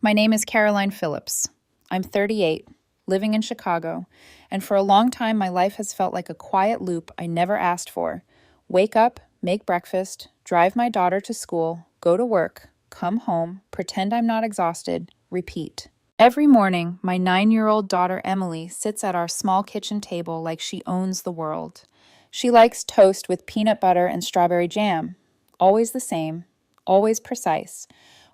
My name is Caroline Phillips. I'm 38, living in Chicago, and for a long time my life has felt like a quiet loop I never asked for. Wake up, make breakfast, drive my daughter to school, go to work, come home, pretend I'm not exhausted, repeat. Every morning, my 9-year-old daughter Emily sits at our small kitchen table like she owns the world. She likes toast with peanut butter and strawberry jam. Always the same, always precise,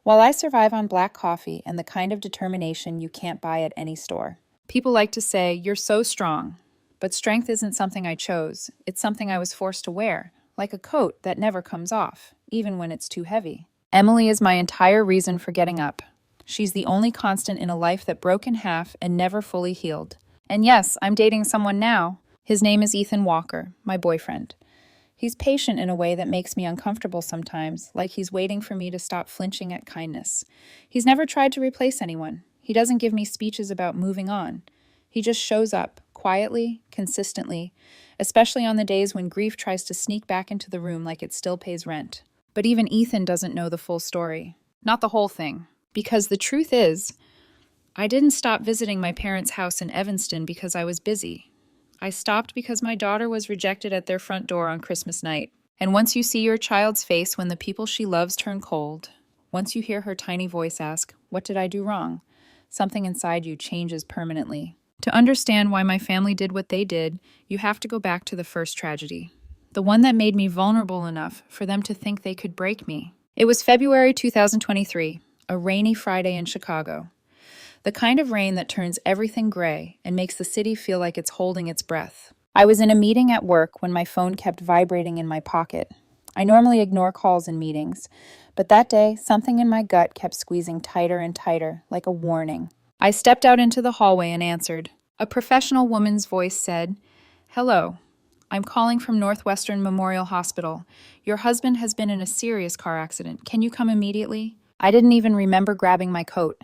while I survive on black coffee and the kind of determination you can't buy at any store. People like to say, "You're so strong." But strength isn't something I chose. It's something I was forced to wear, like a coat that never comes off, even when it's too heavy. Emily is my entire reason for getting up. She's the only constant in a life that broke in half and never fully healed. And yes, I'm dating someone now. His name is Ethan Walker, my boyfriend. He's patient in a way that makes me uncomfortable sometimes, like he's waiting for me to stop flinching at kindness. He's never tried to replace anyone. He doesn't give me speeches about moving on. He just shows up, quietly, consistently, especially on the days when grief tries to sneak back into the room like it still pays rent. But even Ethan doesn't know the full story. Not the whole thing. Because the truth is, I didn't stop visiting my parents' house in Evanston because I was busy. I stopped because my daughter was rejected at their front door on Christmas night. And once you see your child's face when the people she loves turn cold, once you hear her tiny voice ask, "What did I do wrong?" something inside you changes permanently. To understand why my family did what they did, you have to go back to the first tragedy. The one that made me vulnerable enough for them to think they could break me. It was February 2023, a rainy Friday in Chicago. The kind of rain that turns everything gray and makes the city feel like it's holding its breath. I was in a meeting at work when my phone kept vibrating in my pocket. I normally ignore calls in meetings, but that day, something in my gut kept squeezing tighter and tighter, like a warning. I stepped out into the hallway and answered. A professional woman's voice said, "Hello. I'm calling from Northwestern Memorial Hospital. Your husband has been in a serious car accident. Can you come immediately?" I didn't even remember grabbing my coat.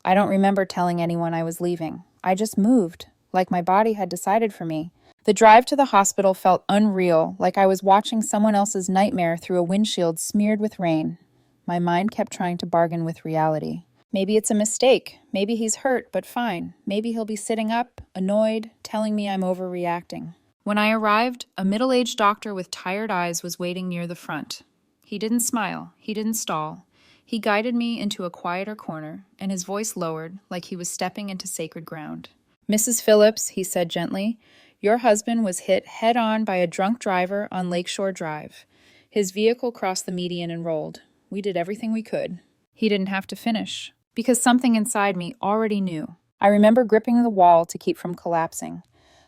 I don't remember telling anyone I was leaving. I just moved, like my body had decided for me. The drive to the hospital felt unreal, like I was watching someone else's nightmare through a windshield smeared with rain. My mind kept trying to bargain with reality. Maybe it's a mistake. Maybe he's hurt, but fine. Maybe he'll be sitting up, annoyed, telling me I'm overreacting. When I arrived, a middle-aged doctor with tired eyes was waiting near the front. He didn't smile. He didn't stall. He guided me into a quieter corner, and his voice lowered, like he was stepping into sacred ground. "Mrs. Phillips," he said gently, "your husband was hit head-on by a drunk driver on Lakeshore Drive. His vehicle crossed the median and rolled. We did everything we could." He didn't have to finish, because something inside me already knew. I remember gripping the wall to keep from collapsing.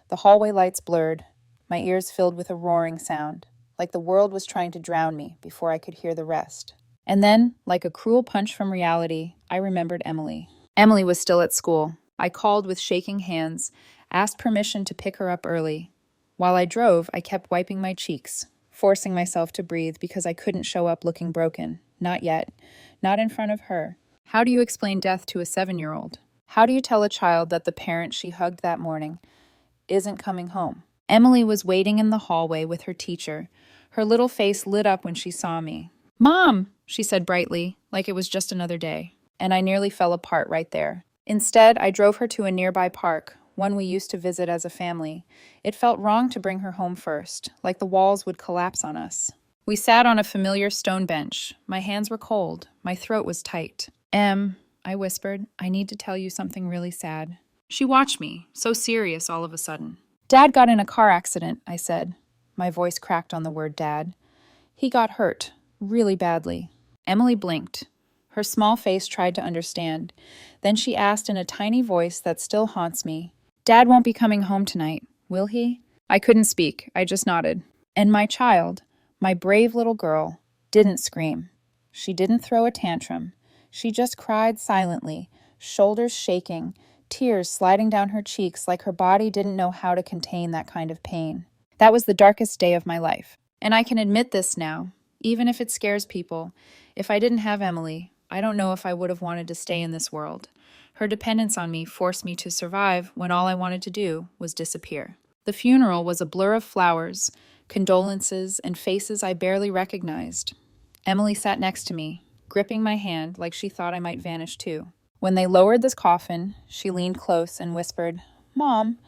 The hallway lights blurred, my ears filled with a roaring sound, like the world was trying to drown me before I could hear the rest. And then, like a cruel punch from reality, I remembered Emily. Emily was still at school. I called with shaking hands, asked permission to pick her up early. While I drove, I kept wiping my cheeks, forcing myself to breathe because I couldn't show up looking broken. Not yet. Not in front of her. How do you explain death to a 7-year-old? How do you tell a child that the parent she hugged that morning isn't coming home? Emily was waiting in the hallway with her teacher. Her little face lit up when she saw me. "Mom," she said brightly, like it was just another day. And I nearly fell apart right there. Instead, I drove her to a nearby park, one we used to visit as a family. It felt wrong to bring her home first, like the walls would collapse on us. We sat on a familiar stone bench. My hands were cold. My throat was tight. I whispered, "I need to tell you something really sad." She watched me, so serious all of a sudden. "Dad got in a car accident," I said. My voice cracked on the word dad. "He got hurt. Really badly." Emily blinked. Her small face tried to understand. Then she asked in a tiny voice that still haunts me, "Dad won't be coming home tonight, will he?" I couldn't speak. I just nodded. And my child, my brave little girl, didn't scream. She didn't throw a tantrum. She just cried silently, shoulders shaking, tears sliding down her cheeks like her body didn't know how to contain that kind of pain. That was the darkest day of my life. And I can admit this now. Even if it scares people, if I didn't have Emily, I don't know if I would have wanted to stay in this world. Her dependence on me forced me to survive when all I wanted to do was disappear. The funeral was a blur of flowers, condolences, and faces I barely recognized. Emily sat next to me, gripping my hand like she thought I might vanish too. When they lowered this coffin, she leaned close and whispered, "Mom,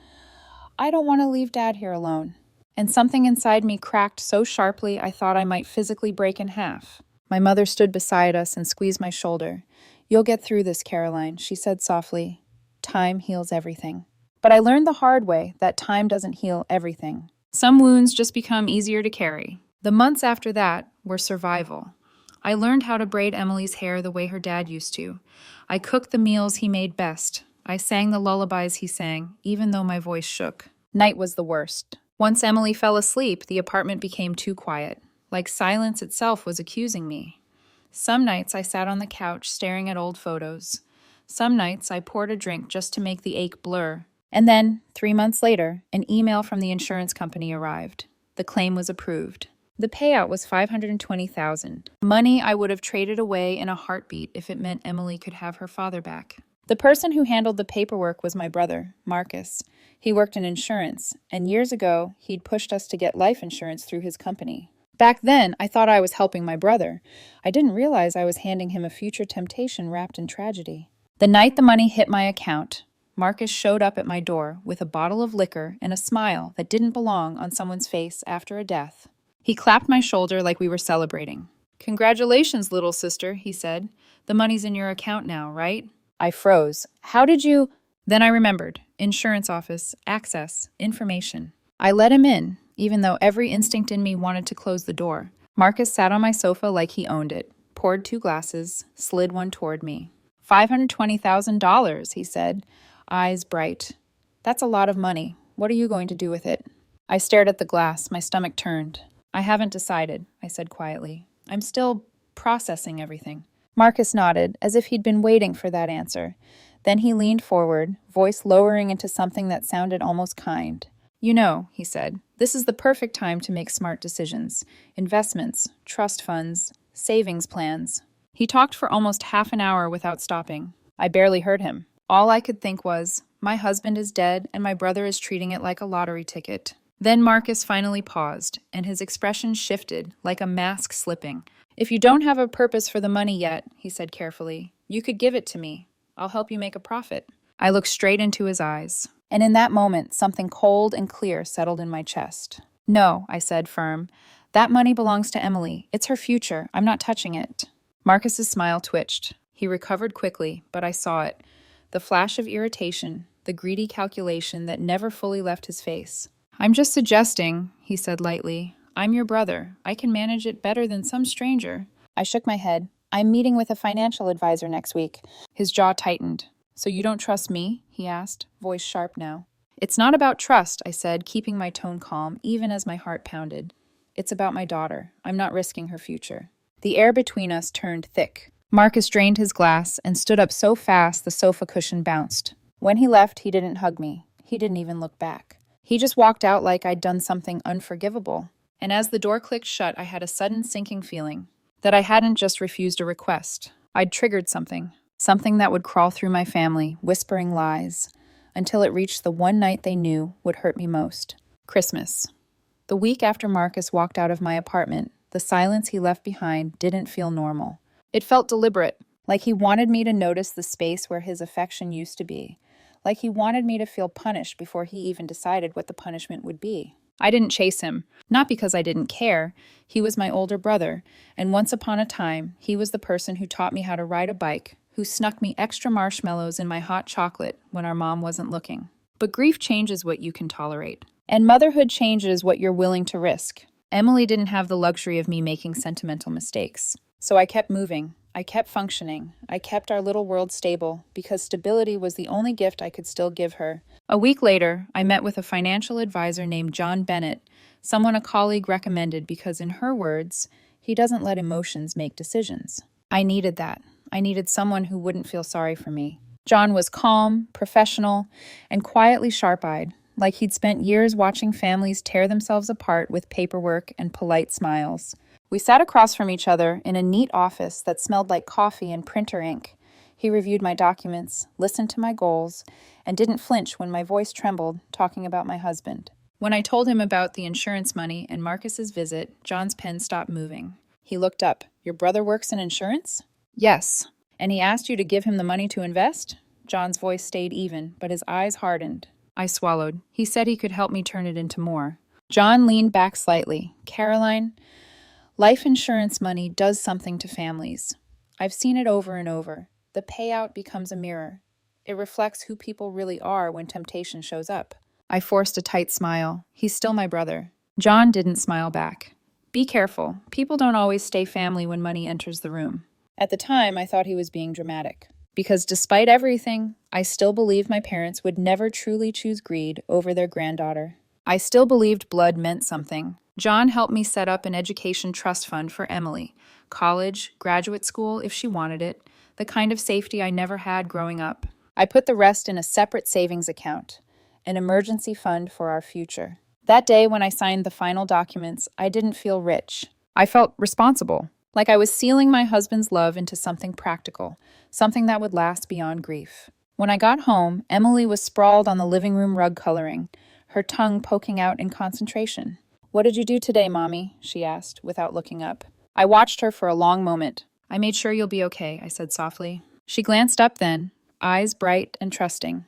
I don't want to leave Dad here alone." And something inside me cracked so sharply I thought I might physically break in half. My mother stood beside us and squeezed my shoulder. "You'll get through this, Caroline," she said softly. "Time heals everything." But I learned the hard way that time doesn't heal everything. Some wounds just become easier to carry. The months after that were survival. I learned how to braid Emily's hair the way her dad used to. I cooked the meals he made best. I sang the lullabies he sang, even though my voice shook. Night was the worst. Once Emily fell asleep, the apartment became too quiet, like silence itself was accusing me. Some nights I sat on the couch staring at old photos. Some nights I poured a drink just to make the ache blur. And then, 3 months later, an email from the insurance company arrived. The claim was approved. The payout was $520,000, money I would have traded away in a heartbeat if it meant Emily could have her father back. The person who handled the paperwork was my brother, Marcus. He worked in insurance, and years ago, he'd pushed us to get life insurance through his company. Back then, I thought I was helping my brother. I didn't realize I was handing him a future temptation wrapped in tragedy. The night the money hit my account, Marcus showed up at my door with a bottle of liquor and a smile that didn't belong on someone's face after a death. He clapped my shoulder like we were celebrating. "Congratulations, little sister," he said. "The money's in your account now, right?" I froze. "How did you—" Then I remembered. Insurance office, access, information. I let him in, even though every instinct in me wanted to close the door. Marcus sat on my sofa like he owned it, poured 2 glasses, slid one toward me. $520,000, he said, eyes bright. "That's a lot of money. What are you going to do with it?" I stared at the glass, my stomach turned. "I haven't decided," I said quietly. "I'm still processing everything." Marcus nodded, as if he'd been waiting for that answer. Then he leaned forward, voice lowering into something that sounded almost kind. "You know," he said, "this is the perfect time to make smart decisions. Investments, trust funds, savings plans." He talked for almost half an hour without stopping. I barely heard him. All I could think was, my husband is dead and my brother is treating it like a lottery ticket. Then Marcus finally paused, and his expression shifted, like a mask slipping. "If you don't have a purpose for the money yet," he said carefully, "you could give it to me. I'll help you make a profit." I looked straight into his eyes, and in that moment, something cold and clear settled in my chest. "No," I said, firm. "That money belongs to Emily. It's her future. I'm not touching it." Marcus's smile twitched. He recovered quickly, but I saw it. The flash of irritation, the greedy calculation that never fully left his face. "I'm just suggesting," he said lightly. "I'm your brother. I can manage it better than some stranger." I shook my head. "I'm meeting with a financial advisor next week." His jaw tightened. "So you don't trust me?" he asked, voice sharp now. "It's not about trust," I said, keeping my tone calm, even as my heart pounded. "It's about my daughter. I'm not risking her future." The air between us turned thick. Marcus drained his glass and stood up so fast the sofa cushion bounced. When he left, he didn't hug me. He didn't even look back. He just walked out like I'd done something unforgivable. And as the door clicked shut, I had a sudden sinking feeling that I hadn't just refused a request. I'd triggered something that would crawl through my family, whispering lies, until it reached the one night they knew would hurt me most. Christmas. The week after Marcus walked out of my apartment, the silence he left behind didn't feel normal. It felt deliberate, like he wanted me to notice the space where his affection used to be. Like he wanted me to feel punished before he even decided what the punishment would be. I didn't chase him, not because I didn't care. He was my older brother, and once upon a time, he was the person who taught me how to ride a bike, who snuck me extra marshmallows in my hot chocolate when our mom wasn't looking. But grief changes what you can tolerate, and motherhood changes what you're willing to risk. Emily didn't have the luxury of me making sentimental mistakes. So I kept moving. I kept functioning. I kept our little world stable because stability was the only gift I could still give her. A week later, I met with a financial advisor named John Bennett, someone a colleague recommended because, in her words, he doesn't let emotions make decisions. I needed that. I needed someone who wouldn't feel sorry for me. John was calm, professional, and quietly sharp-eyed, like he'd spent years watching families tear themselves apart with paperwork and polite smiles. We sat across from each other in a neat office that smelled like coffee and printer ink. He reviewed my documents, listened to my goals, and didn't flinch when my voice trembled talking about my husband. When I told him about the insurance money and Marcus's visit, John's pen stopped moving. He looked up. "Your brother works in insurance?" "Yes." And he asked you to give him the money to invest? John's voice stayed even, but his eyes hardened. I swallowed. He said he could help me turn it into more. John leaned back slightly. Caroline, life insurance money does something to families. I've seen it over and over. The payout becomes a mirror. It reflects who people really are when temptation shows up. I forced a tight smile. He's still my brother. John didn't smile back. Be careful. People don't always stay family when money enters the room. At the time, I thought he was being dramatic. Because despite everything, I still believed my parents would never truly choose greed over their granddaughter. I still believed blood meant something. John helped me set up an education trust fund for Emily. College, graduate school, if she wanted it. The kind of safety I never had growing up. I put the rest in a separate savings account, an emergency fund for our future. That day when I signed the final documents, I didn't feel rich. I felt responsible, like I was sealing my husband's love into something practical, something that would last beyond grief. When I got home, Emily was sprawled on the living room rug coloring, her tongue poking out in concentration. "What did you do today, Mommy?" she asked, without looking up. I watched her for a long moment. "I made sure you'll be okay," I said softly. She glanced up then, eyes bright and trusting.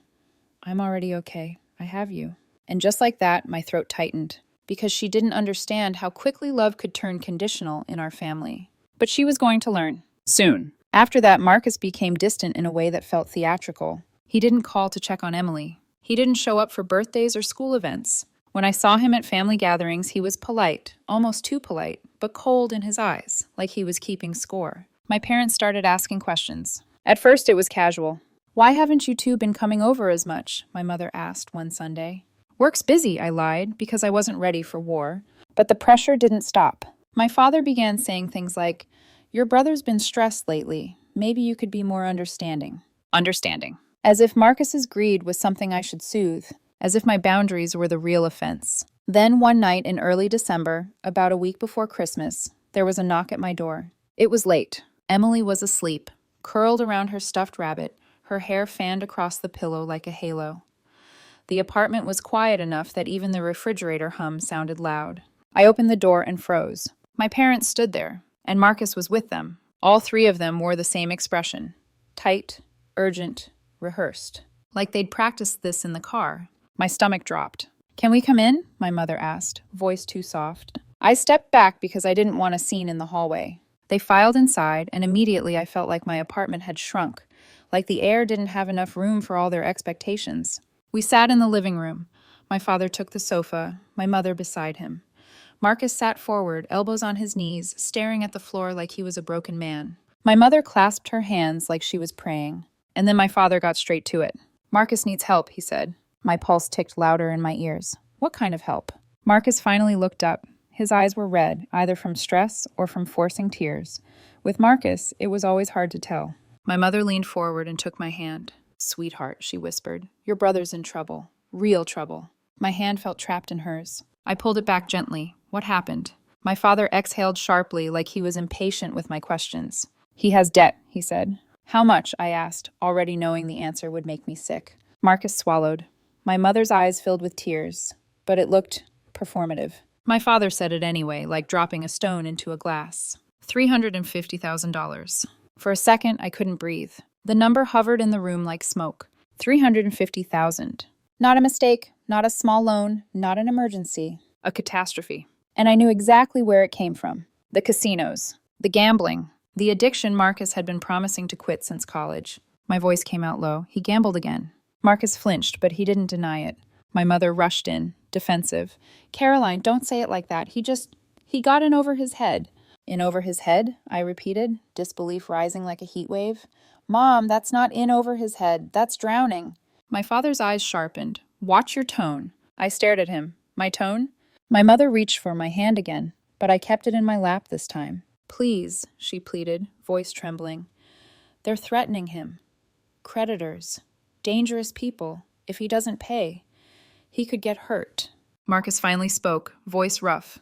"I'm already okay. I have you." And just like that, my throat tightened, because she didn't understand how quickly love could turn conditional in our family. But she was going to learn. Soon. After that, Marcus became distant in a way that felt theatrical. He didn't call to check on Emily. He didn't show up for birthdays or school events. When I saw him at family gatherings, he was polite, almost too polite, but cold in his eyes, like he was keeping score. My parents started asking questions. At first, it was casual. "Why haven't you two been coming over as much?" my mother asked one Sunday. "Work's busy," I lied, because I wasn't ready for war. But the pressure didn't stop. My father began saying things like, "Your brother's been stressed lately. Maybe you could be more understanding." Understanding. As if Marcus's greed was something I should soothe. As if my boundaries were the real offense. Then one night in early December, about a week before Christmas, there was a knock at my door. It was late. Emily was asleep, curled around her stuffed rabbit, her hair fanned across the pillow like a halo. The apartment was quiet enough that even the refrigerator hum sounded loud. I opened the door and froze. My parents stood there, and Marcus was with them. All three of them wore the same expression. Tight, urgent, rehearsed. Like they'd practiced this in the car. My stomach dropped. "Can we come in?" my mother asked, voice too soft. I stepped back because I didn't want a scene in the hallway. They filed inside, and immediately I felt like my apartment had shrunk, like the air didn't have enough room for all their expectations. We sat in the living room. My father took the sofa, my mother beside him. Marcus sat forward, elbows on his knees, staring at the floor like he was a broken man. My mother clasped her hands like she was praying. And then my father got straight to it. "Marcus needs help," he said. My pulse ticked louder in my ears. What kind of help? Marcus finally looked up. His eyes were red, either from stress or from forcing tears. With Marcus, it was always hard to tell. My mother leaned forward and took my hand. "Sweetheart," she whispered, "your brother's in trouble. Real trouble." My hand felt trapped in hers. I pulled it back gently. What happened? My father exhaled sharply, like he was impatient with my questions. "He has debt," he said. "How much?" I asked, already knowing the answer would make me sick. Marcus swallowed. My mother's eyes filled with tears, but it looked performative. My father said it anyway, like dropping a stone into a glass. $350,000. For a second, I couldn't breathe. The number hovered in the room like smoke. 350,000. Not a mistake, not a small loan, not an emergency. A catastrophe. And I knew exactly where it came from. The casinos. The gambling. The addiction Marcus had been promising to quit since college. My voice came out low. He gambled again. Marcus flinched, but he didn't deny it. My mother rushed in, defensive. "Caroline, don't say it like that. He got in over his head." "In over his head?" I repeated, disbelief rising like a heat wave. "Mom, that's not in over his head. That's drowning." My father's eyes sharpened. "Watch your tone." I stared at him. My tone? My mother reached for my hand again, but I kept it in my lap this time. "Please," she pleaded, voice trembling. "They're threatening him. Creditors. Dangerous people. If he doesn't pay, he could get hurt." Marcus finally spoke, voice rough.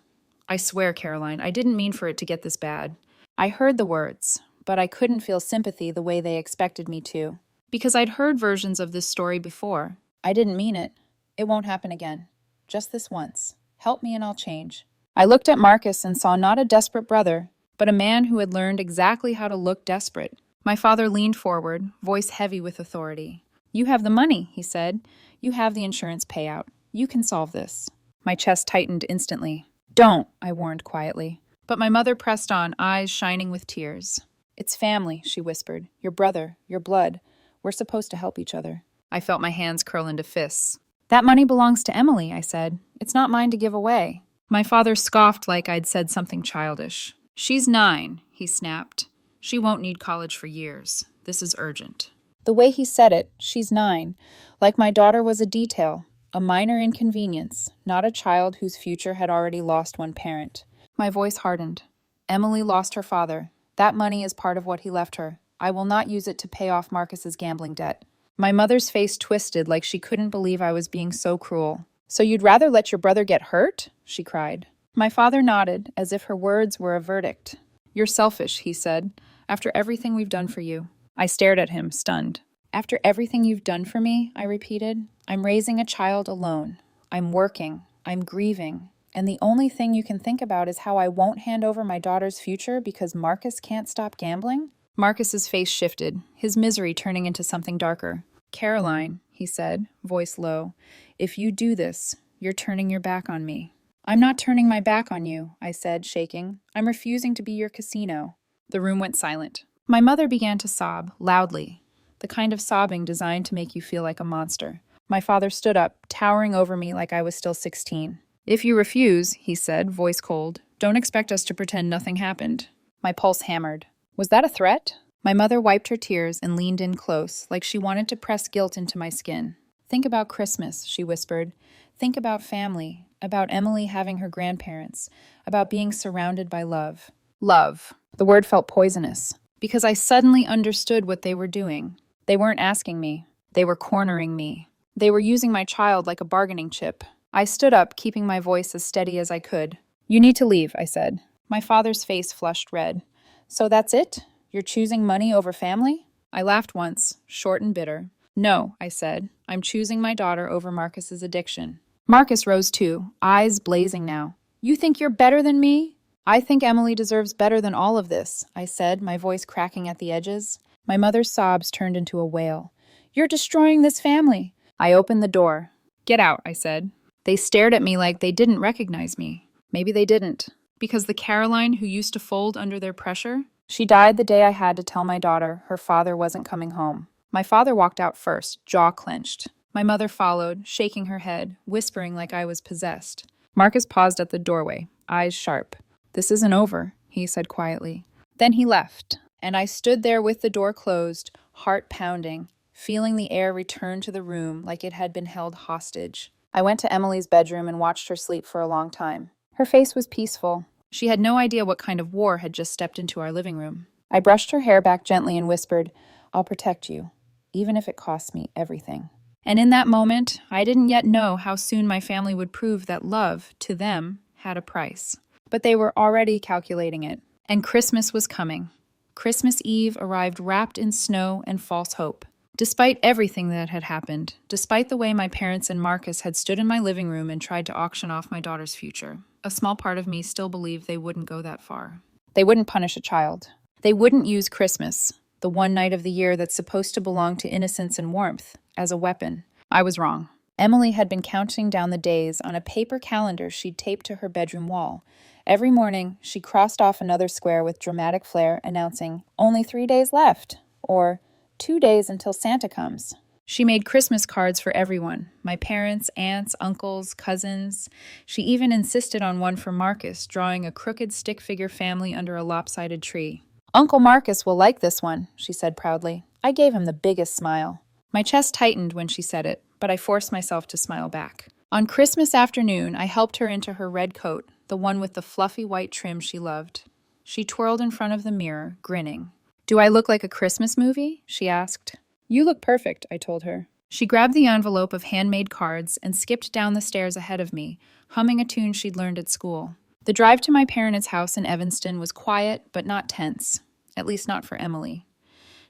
"I swear, Caroline, I didn't mean for it to get this bad." I heard the words, but I couldn't feel sympathy the way they expected me to. Because I'd heard versions of this story before. I didn't mean it. It won't happen again. Just this once. Help me and I'll change. I looked at Marcus and saw not a desperate brother, but a man who had learned exactly how to look desperate. My father leaned forward, voice heavy with authority. You have the money, he said. You have the insurance payout. You can solve this. My chest tightened instantly. Don't, I warned quietly. But my mother pressed on, eyes shining with tears. It's family, she whispered. Your brother, your blood. We're supposed to help each other. I felt my hands curl into fists. That money belongs to Emily, I said. It's not mine to give away. My father scoffed like I'd said something childish. She's 9, he snapped. She won't need college for years. This is urgent. The way he said it, she's 9, like my daughter was a detail, a minor inconvenience, not a child whose future had already lost one parent. My voice hardened. Emily lost her father. That money is part of what he left her. I will not use it to pay off Marcus's gambling debt. My mother's face twisted like she couldn't believe I was being so cruel. So you'd rather let your brother get hurt? She cried. My father nodded, as if her words were a verdict. You're selfish, he said, after everything we've done for you. I stared at him, stunned. After everything you've done for me, I repeated, I'm raising a child alone. I'm working. I'm grieving. And the only thing you can think about is how I won't hand over my daughter's future because Marcus can't stop gambling? Marcus's face shifted, his misery turning into something darker. Caroline, he said, voice low, if you do this, you're turning your back on me. I'm not turning my back on you, I said, shaking. I'm refusing to be your casino. The room went silent. My mother began to sob, loudly, the kind of sobbing designed to make you feel like a monster. My father stood up, towering over me like I was still 16. If you refuse, he said, voice cold, don't expect us to pretend nothing happened. My pulse hammered. Was that a threat? My mother wiped her tears and leaned in close, like she wanted to press guilt into my skin. Think about Christmas, she whispered. Think about family, about Emily having her grandparents, about being surrounded by love. Love. The word felt poisonous, because I suddenly understood what they were doing. They weren't asking me. They were cornering me. They were using my child like a bargaining chip. I stood up, keeping my voice as steady as I could. You need to leave, I said. My father's face flushed red. So that's it? You're choosing money over family? I laughed once, short and bitter. No, I said. I'm choosing my daughter over Marcus's addiction. Marcus rose too, eyes blazing now. You think you're better than me? I think Emily deserves better than all of this, I said, my voice cracking at the edges. My mother's sobs turned into a wail. You're destroying this family. I opened the door. Get out, I said. They stared at me like they didn't recognize me. Maybe they didn't. Because the Caroline who used to fold under their pressure? She died the day I had to tell my daughter her father wasn't coming home. My father walked out first, jaw clenched. My mother followed, shaking her head, whispering like I was possessed. Marcus paused at the doorway, eyes sharp. This isn't over, he said quietly. Then he left, and I stood there with the door closed, heart pounding, feeling the air return to the room like it had been held hostage. I went to Emily's bedroom and watched her sleep for a long time. Her face was peaceful. She had no idea what kind of war had just stepped into our living room. I brushed her hair back gently and whispered, I'll protect you, even if it costs me everything. And in that moment, I didn't yet know how soon my family would prove that love, to them, had a price. But they were already calculating it. And Christmas was coming. Christmas Eve arrived wrapped in snow and false hope. Despite everything that had happened, despite the way my parents and Marcus had stood in my living room and tried to auction off my daughter's future, a small part of me still believed they wouldn't go that far. They wouldn't punish a child. They wouldn't use Christmas, the one night of the year that's supposed to belong to innocence and warmth, as a weapon. I was wrong. Emily had been counting down the days on a paper calendar she'd taped to her bedroom wall. Every morning, she crossed off another square with dramatic flair, announcing, "Only 3 days left," or 2 days until Santa comes. She made Christmas cards for everyone, my parents, aunts, uncles, cousins. She even insisted on one for Marcus, drawing a crooked stick figure family under a lopsided tree. "Uncle Marcus will like this one," she said proudly. I gave him the biggest smile. My chest tightened when she said it, but I forced myself to smile back. On Christmas afternoon, I helped her into her red coat, the one with the fluffy white trim she loved. She twirled in front of the mirror, grinning. "Do I look like a Christmas movie?" she asked. "You look perfect," I told her. She grabbed the envelope of handmade cards and skipped down the stairs ahead of me, humming a tune she'd learned at school. The drive to my parents' house in Evanston was quiet but not tense, at least not for Emily.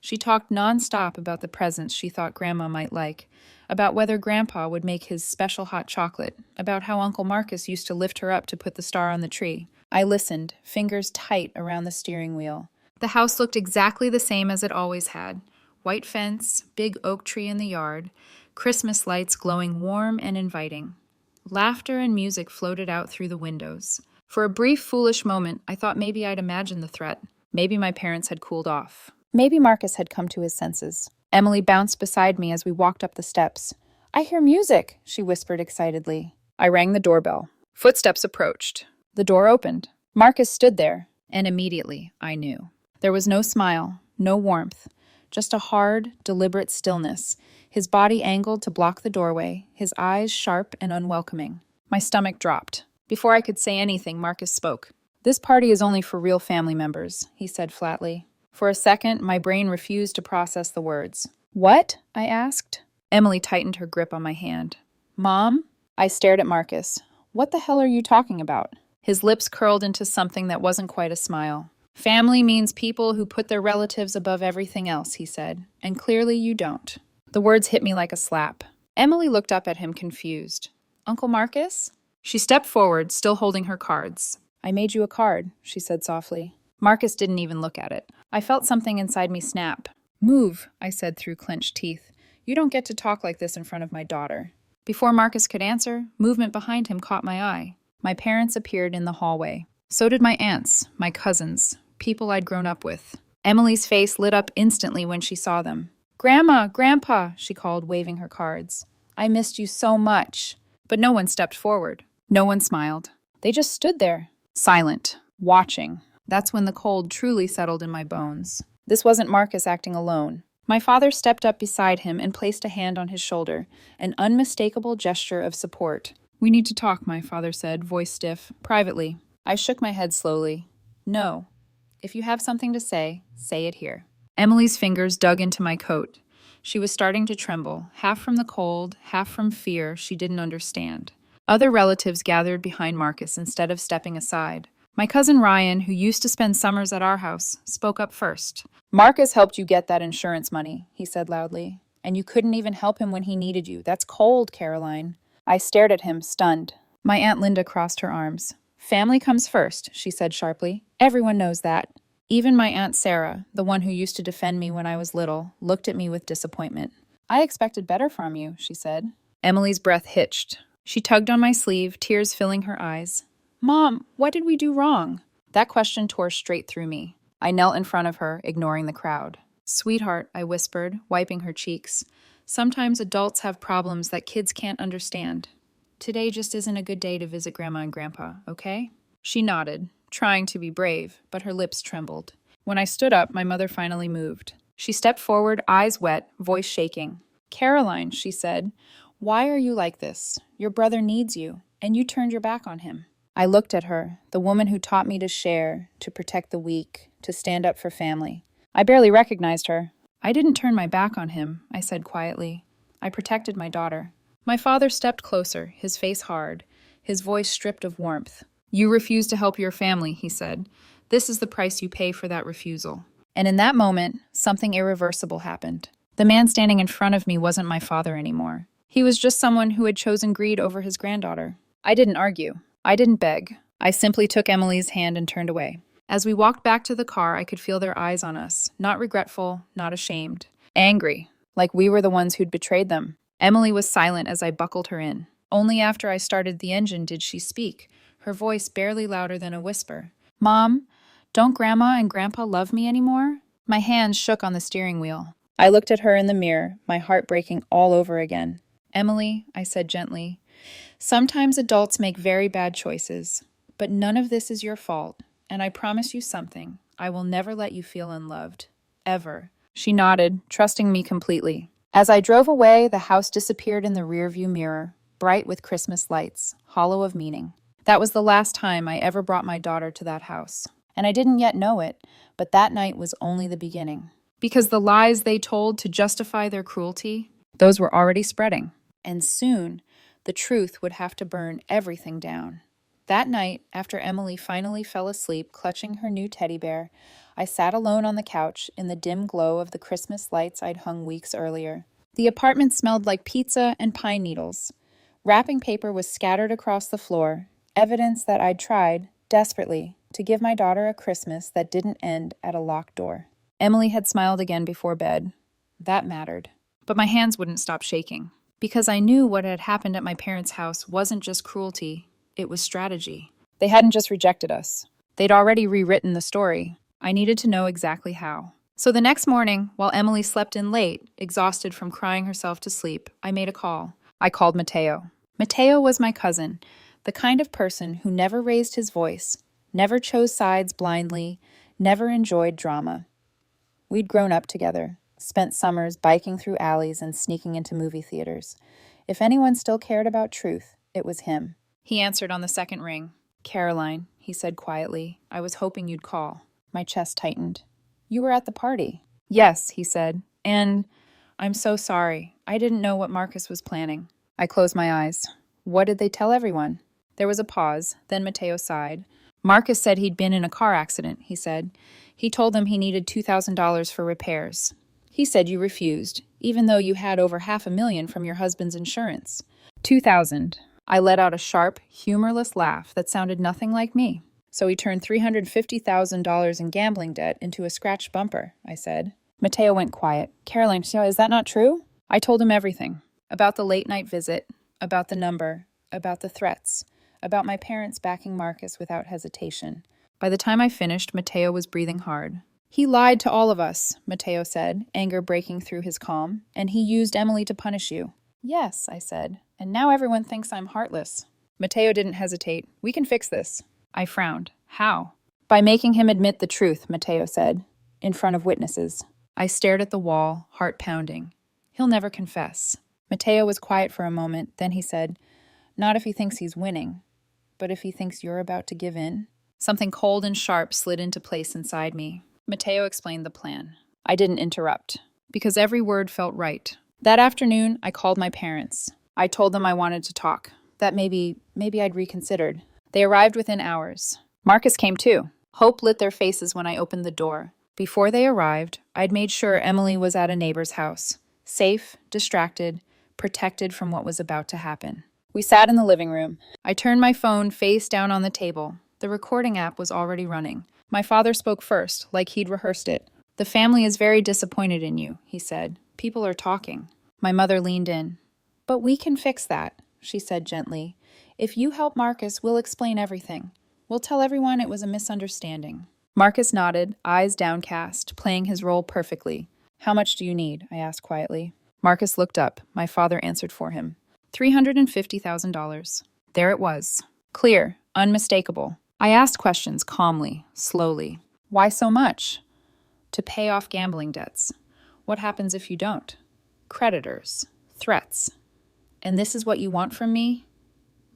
She talked nonstop about the presents she thought Grandma might like, about whether Grandpa would make his special hot chocolate, about how Uncle Marcus used to lift her up to put the star on the tree. I listened, fingers tight around the steering wheel. The house looked exactly the same as it always had. White fence, big oak tree in the yard, Christmas lights glowing warm and inviting. Laughter and music floated out through the windows. For a brief, foolish moment, I thought maybe I'd imagined the threat. Maybe my parents had cooled off. Maybe Marcus had come to his senses. Emily bounced beside me as we walked up the steps. "I hear music," she whispered excitedly. I rang the doorbell. Footsteps approached. The door opened. Marcus stood there, and immediately I knew. There was no smile, no warmth, just a hard, deliberate stillness, his body angled to block the doorway, his eyes sharp and unwelcoming. My stomach dropped. Before I could say anything, Marcus spoke. "This party is only for real family members," he said flatly. For a second, my brain refused to process the words. "What?" I asked. Emily tightened her grip on my hand. "Mom?" I stared at Marcus. "What the hell are you talking about?" His lips curled into something that wasn't quite a smile. "Family means people who put their relatives above everything else," he said, "and clearly you don't." The words hit me like a slap. Emily looked up at him confused. "Uncle Marcus?" She stepped forward, still holding her cards. "I made you a card," she said softly. Marcus didn't even look at it. I felt something inside me snap. "Move," I said through clenched teeth. "You don't get to talk like this in front of my daughter." Before Marcus could answer, movement behind him caught my eye. My parents appeared in the hallway. So did my aunts, my cousins, people I'd grown up with. Emily's face lit up instantly when she saw them. "Grandma, Grandpa," she called, waving her cards. "I missed you so much." But no one stepped forward. No one smiled. They just stood there, silent, watching. That's when the cold truly settled in my bones. This wasn't Marcus acting alone. My father stepped up beside him and placed a hand on his shoulder, an unmistakable gesture of support. "We need to talk," my father said, voice stiff, privately. I shook my head slowly. "No. If you have something to say it here." Emily's fingers dug into my coat. She was starting to tremble, half from the cold, half from fear she didn't understand. Other relatives gathered behind Marcus instead of stepping aside. My cousin Ryan, who used to spend summers at our house, spoke up first. "Marcus helped you get that insurance money," he said loudly. "And you couldn't even help him when he needed you. That's cold, Caroline." I stared at him, stunned. My Aunt Linda crossed her arms. "Family comes first," she said sharply. "Everyone knows that." Even my Aunt Sarah, the one who used to defend me when I was little, looked at me with disappointment. "I expected better from you," she said. Emily's breath hitched. She tugged on my sleeve, tears filling her eyes. "Mom, what did we do wrong?" That question tore straight through me. I knelt in front of her, ignoring the crowd. "Sweetheart," I whispered, wiping her cheeks. "Sometimes adults have problems that kids can't understand. Today just isn't a good day to visit Grandma and Grandpa, okay?" She nodded, trying to be brave, but her lips trembled. When I stood up, my mother finally moved. She stepped forward, eyes wet, voice shaking. "Caroline," she said, "why are you like this? Your brother needs you, and you turned your back on him." I looked at her, the woman who taught me to share, to protect the weak, to stand up for family. I barely recognized her. "I didn't turn my back on him," I said quietly. "I protected my daughter." My father stepped closer, his face hard, his voice stripped of warmth. "You refuse to help your family," he said. "This is the price you pay for that refusal." And in that moment, something irreversible happened. The man standing in front of me wasn't my father anymore. He was just someone who had chosen greed over his granddaughter. I didn't argue. I didn't beg. I simply took Emily's hand and turned away. As we walked back to the car, I could feel their eyes on us, not regretful, not ashamed. Angry, like we were the ones who'd betrayed them. Emily was silent as I buckled her in. Only after I started the engine did she speak, her voice barely louder than a whisper. "Mom, don't Grandma and Grandpa love me anymore?" My hands shook on the steering wheel. I looked at her in the mirror, my heart breaking all over again. "Emily," I said gently, "sometimes adults make very bad choices, but none of this is your fault, and I promise you something. I will never let you feel unloved. Ever." She nodded, trusting me completely. As I drove away, the house disappeared in the rearview mirror, bright with Christmas lights, hollow of meaning. That was the last time I ever brought my daughter to that house. And I didn't yet know it, but that night was only the beginning. Because the lies they told to justify their cruelty, those were already spreading. And soon, the truth would have to burn everything down. That night, after Emily finally fell asleep clutching her new teddy bear, I sat alone on the couch in the dim glow of the Christmas lights I'd hung weeks earlier. The apartment smelled like pizza and pine needles. Wrapping paper was scattered across the floor, evidence that I'd tried, desperately, to give my daughter a Christmas that didn't end at a locked door. Emily had smiled again before bed. That mattered. But my hands wouldn't stop shaking, because I knew what had happened at my parents' house wasn't just cruelty, it was strategy. They hadn't just rejected us. They'd already rewritten the story. I needed to know exactly how. So the next morning, while Emily slept in late, exhausted from crying herself to sleep, I made a call. I called Mateo. Mateo was my cousin, the kind of person who never raised his voice, never chose sides blindly, never enjoyed drama. We'd grown up together, spent summers biking through alleys and sneaking into movie theaters. If anyone still cared about truth, it was him. He answered on the second ring. "Caroline," he said quietly, "I was hoping you'd call." My chest tightened. "You were at the party." "Yes," he said, "and I'm so sorry. I didn't know what Marcus was planning." I closed my eyes. What did they tell everyone? There was a pause, then Mateo sighed. "Marcus said he'd been in a car accident," he said. "He told them he needed $2,000 for repairs. He said you refused, even though you had over $500,000 from your husband's insurance." 2,000. I let out a sharp, humorless laugh that sounded nothing like me. "So he turned $350,000 in gambling debt into a scratch bumper," I said. Mateo went quiet. "Caroline, is that not true?" I told him everything. About the late-night visit, about the number, about the threats, about my parents backing Marcus without hesitation. By the time I finished, Mateo was breathing hard. "He lied to all of us," Mateo said, anger breaking through his calm, "and he used Emily to punish you." "Yes," I said, "and now everyone thinks I'm heartless." Mateo didn't hesitate. "We can fix this." I frowned. "How?" "By making him admit the truth," Mateo said, "in front of witnesses." I stared at the wall, heart pounding. "He'll never confess." Mateo was quiet for a moment, then he said, "Not if he thinks he's winning, but if he thinks you're about to give in." Something cold and sharp slid into place inside me. Mateo explained the plan. I didn't interrupt, because every word felt right. That afternoon, I called my parents. I told them I wanted to talk, that maybe I'd reconsidered. They arrived within hours. Marcus came too. Hope lit their faces when I opened the door. Before they arrived, I'd made sure Emily was at a neighbor's house, safe, distracted, protected from what was about to happen. We sat in the living room. I turned my phone face down on the table. The recording app was already running. My father spoke first, like he'd rehearsed it. "The family is very disappointed in you," he said. "People are talking." My mother leaned in. "But we can fix that," she said gently. "If you help Marcus, we'll explain everything. We'll tell everyone it was a misunderstanding." Marcus nodded, eyes downcast, playing his role perfectly. "How much do you need?" I asked quietly. Marcus looked up. My father answered for him. $350,000. There it was. Clear, unmistakable. I asked questions calmly, slowly. "Why so much?" "To pay off gambling debts." "What happens if you don't?" "Creditors. Threats." "And this is what you want from me?"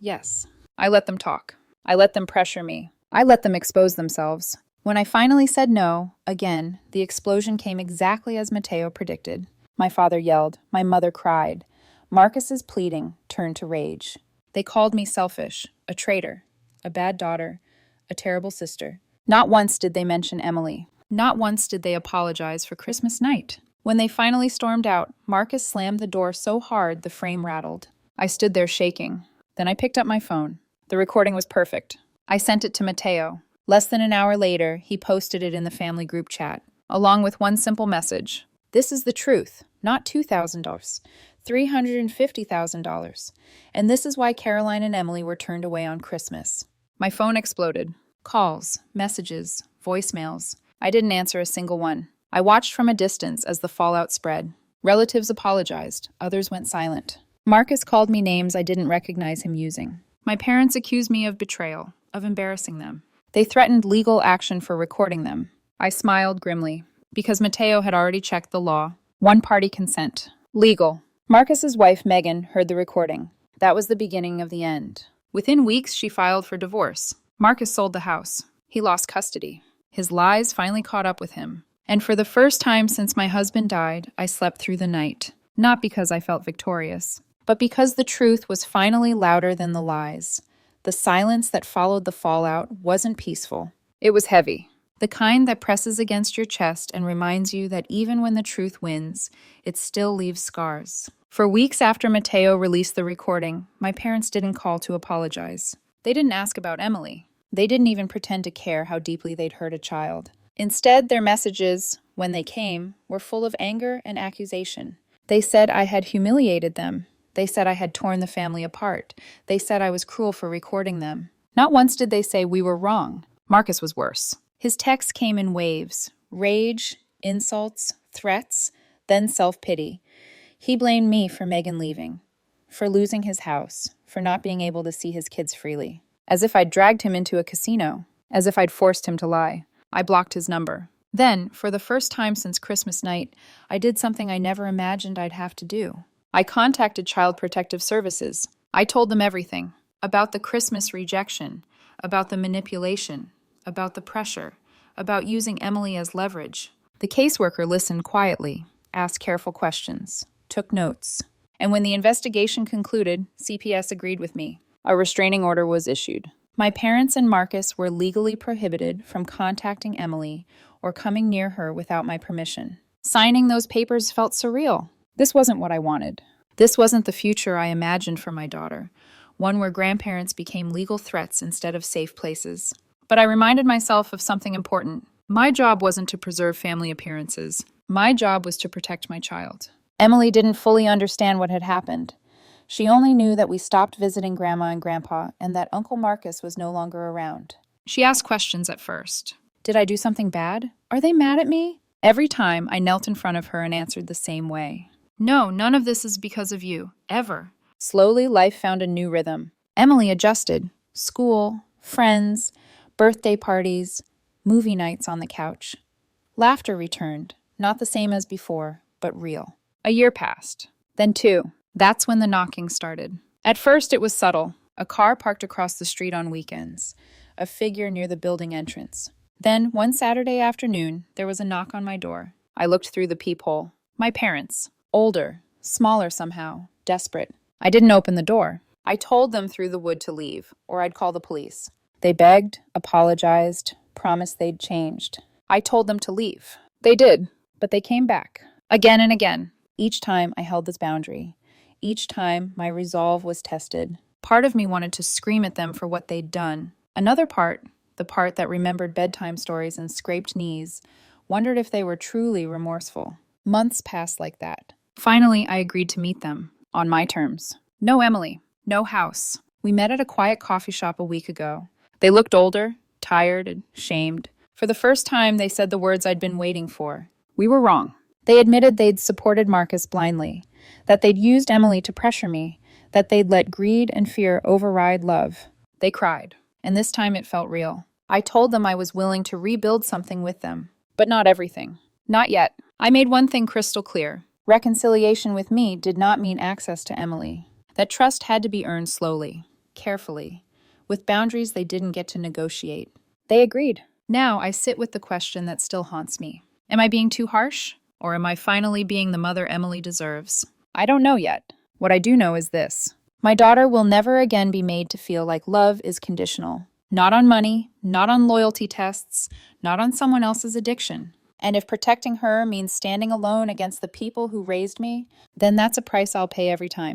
"Yes." I let them talk. I let them pressure me. I let them expose themselves. When I finally said no, again, the explosion came exactly as Mateo predicted. My father yelled. My mother cried. Marcus's pleading turned to rage. They called me selfish, a traitor, a bad daughter, a terrible sister. Not once did they mention Emily. Not once did they apologize for Christmas night. When they finally stormed out, Marcus slammed the door so hard the frame rattled. I stood there shaking. Then I picked up my phone. The recording was perfect. I sent it to Mateo. Less than an hour later, he posted it in the family group chat, along with one simple message. "This is the truth, not $2,000, $350,000. And this is why Caroline and Emily were turned away on Christmas." My phone exploded. Calls, messages, voicemails. I didn't answer a single one. I watched from a distance as the fallout spread. Relatives apologized. Others went silent. Marcus called me names I didn't recognize him using. My parents accused me of betrayal, of embarrassing them. They threatened legal action for recording them. I smiled grimly, because Mateo had already checked the law. One-party consent. Legal. Marcus's wife, Megan, heard the recording. That was the beginning of the end. Within weeks, she filed for divorce. Marcus sold the house. He lost custody. His lies finally caught up with him. And for the first time since my husband died, I slept through the night. Not because I felt victorious, but because the truth was finally louder than the lies. The silence that followed the fallout wasn't peaceful. It was heavy. The kind that presses against your chest and reminds you that even when the truth wins, it still leaves scars. For weeks after Mateo released the recording, my parents didn't call to apologize. They didn't ask about Emily. They didn't even pretend to care how deeply they'd hurt a child. Instead, their messages, when they came, were full of anger and accusation. They said I had humiliated them. They said I had torn the family apart. They said I was cruel for recording them. Not once did they say we were wrong. Marcus was worse. His texts came in waves: rage, insults, threats, then self-pity. He blamed me for Megan leaving, for losing his house, for not being able to see his kids freely. As if I'd dragged him into a casino, as if I'd forced him to lie. I blocked his number. Then, for the first time since Christmas night, I did something I never imagined I'd have to do. I contacted Child Protective Services. I told them everything. About the Christmas rejection, about the manipulation, about the pressure, about using Emily as leverage. The caseworker listened quietly, asked careful questions, took notes. And when the investigation concluded, CPS agreed with me. A restraining order was issued. My parents and Marcus were legally prohibited from contacting Emily or coming near her without my permission. Signing those papers felt surreal. This wasn't what I wanted. This wasn't the future I imagined for my daughter, one where grandparents became legal threats instead of safe places. But I reminded myself of something important. My job wasn't to preserve family appearances. My job was to protect my child. Emily didn't fully understand what had happened. She only knew that we stopped visiting Grandma and Grandpa and that Uncle Marcus was no longer around. She asked questions at first. Did I do something bad? Are they mad at me? Every time, I knelt in front of her and answered the same way. No, none of this is because of you. Ever. Slowly, life found a new rhythm. Emily adjusted. School, friends, birthday parties, movie nights on the couch. Laughter returned, not the same as before, but real. A year passed. Then 2. That's when the knocking started. At first, it was subtle. A car parked across the street on weekends. A figure near the building entrance. Then, one Saturday afternoon, there was a knock on my door. I looked through the peephole. My parents. Older, smaller somehow, desperate. I didn't open the door. I told them through the wood to leave, or I'd call the police. They begged, apologized, promised they'd changed. I told them to leave. They did, but they came back. Again and again. Each time I held this boundary. Each time my resolve was tested. Part of me wanted to scream at them for what they'd done. Another part, the part that remembered bedtime stories and scraped knees, wondered if they were truly remorseful. Months passed like that. Finally, I agreed to meet them, on my terms. No Emily, no house. We met at a quiet coffee shop a week ago. They looked older, tired, and shamed. For the first time, they said the words I'd been waiting for. We were wrong. They admitted they'd supported Marcus blindly, that they'd used Emily to pressure me, that they'd let greed and fear override love. They cried, and this time it felt real. I told them I was willing to rebuild something with them, but not everything. Not yet. I made one thing crystal clear. Reconciliation with me did not mean access to Emily. That trust had to be earned slowly, carefully, with boundaries they didn't get to negotiate. They agreed. Now I sit with the question that still haunts me. Am I being too harsh? Or am I finally being the mother Emily deserves? I don't know yet. What I do know is this. My daughter will never again be made to feel like love is conditional. Not on money, not on loyalty tests, not on someone else's addiction. And if protecting her means standing alone against the people who raised me, then that's a price I'll pay every time.